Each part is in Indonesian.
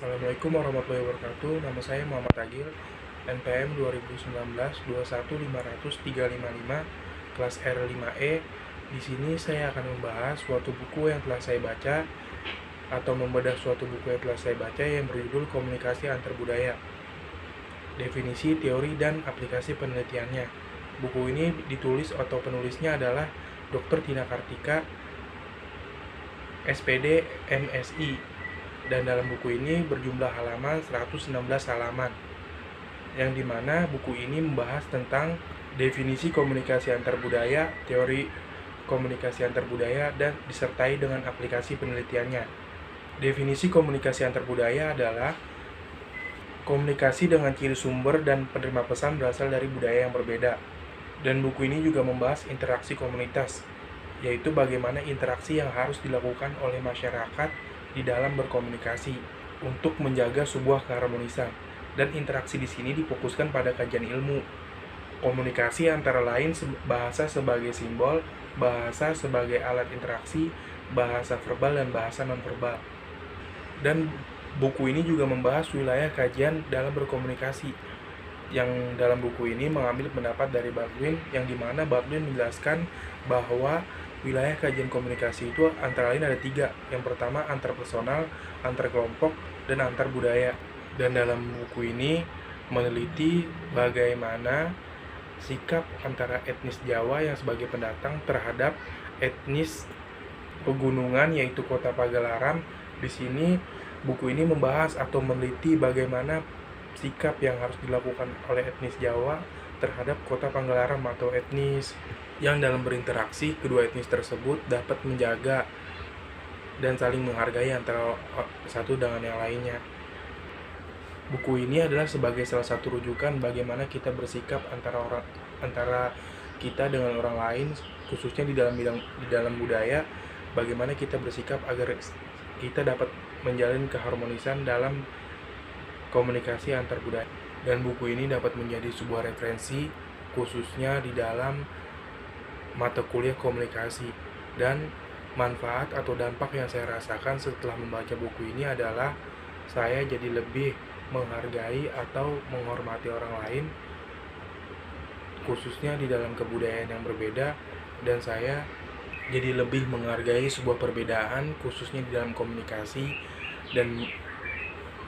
Assalamualaikum warahmatullahi wabarakatuh. Nama saya Muhammad Agil, NPM 2019 21500 kelas R5E. Di sini saya akan membahas suatu buku yang telah saya baca atau membedah suatu buku yang telah saya baca yang berjudul Komunikasi Antar Budaya. Definisi, teori, dan aplikasi penelitiannya. Buku ini ditulis atau penulisnya adalah Dr. Tina Kartika, SPD, MSI. Dan dalam buku ini berjumlah halaman 116 halaman, yang dimana buku ini membahas tentang definisi komunikasi antar budaya, teori komunikasi antar budaya, dan disertai dengan aplikasi penelitiannya. Definisi komunikasi antar budaya adalah komunikasi dengan ciri sumber dan penerima pesan berasal dari budaya yang berbeda. Dan buku ini juga membahas interaksi komunitas, yaitu bagaimana interaksi yang harus dilakukan oleh masyarakat di dalam berkomunikasi untuk menjaga sebuah keharmonisan. Dan interaksi di sini difokuskan pada kajian ilmu. Komunikasi antara lain bahasa sebagai simbol, bahasa sebagai alat interaksi, bahasa verbal dan bahasa nonverbal. Dan buku ini juga membahas wilayah kajian dalam berkomunikasi, yang dalam buku ini mengambil pendapat dari Baldwin, yang dimana Baldwin menjelaskan bahwa wilayah kajian komunikasi itu antara lain ada 3. Yang pertama antar personal, antar kelompok, dan antar budaya. Dan dalam buku ini meneliti bagaimana sikap antara etnis Jawa yang sebagai pendatang terhadap etnis pegunungan yaitu Kota Pagelaran. Di sini buku ini membahas atau meneliti bagaimana sikap yang harus dilakukan oleh etnis Jawa terhadap Kota Pagelaran atau etnis yang dalam berinteraksi kedua etnis tersebut dapat menjaga dan saling menghargai antara satu dengan yang lainnya. Buku ini adalah sebagai salah satu rujukan bagaimana kita bersikap antara kita dengan orang lain, khususnya di dalam budaya, bagaimana kita bersikap agar kita dapat menjalin keharmonisan dalam komunikasi antar budaya. Dan buku ini dapat menjadi sebuah referensi khususnya di dalam mata kuliah komunikasi. Dan manfaat atau dampak yang saya rasakan setelah membaca buku ini adalah saya jadi lebih menghargai atau menghormati orang lain, khususnya di dalam kebudayaan yang berbeda. Dan saya jadi lebih menghargai sebuah perbedaan khususnya di dalam komunikasi, dan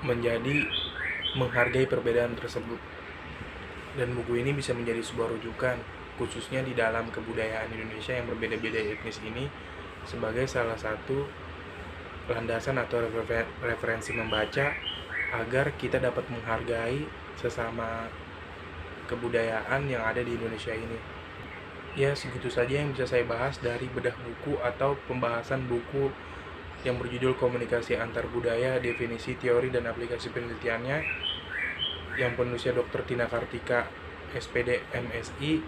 menjadi menghargai perbedaan tersebut. Dan buku ini bisa menjadi sebuah rujukan khususnya di dalam kebudayaan Indonesia yang berbeda-beda etnis ini, sebagai salah satu landasan atau referensi membaca agar kita dapat menghargai sesama kebudayaan yang ada di Indonesia ini. Ya, segitu saja yang bisa saya bahas dari bedah buku atau pembahasan buku yang berjudul Komunikasi Antar Budaya, Definisi, Teori, dan Aplikasi Penelitiannya, yang penulisnya Dr. Tina Kartika, SPD, MSI.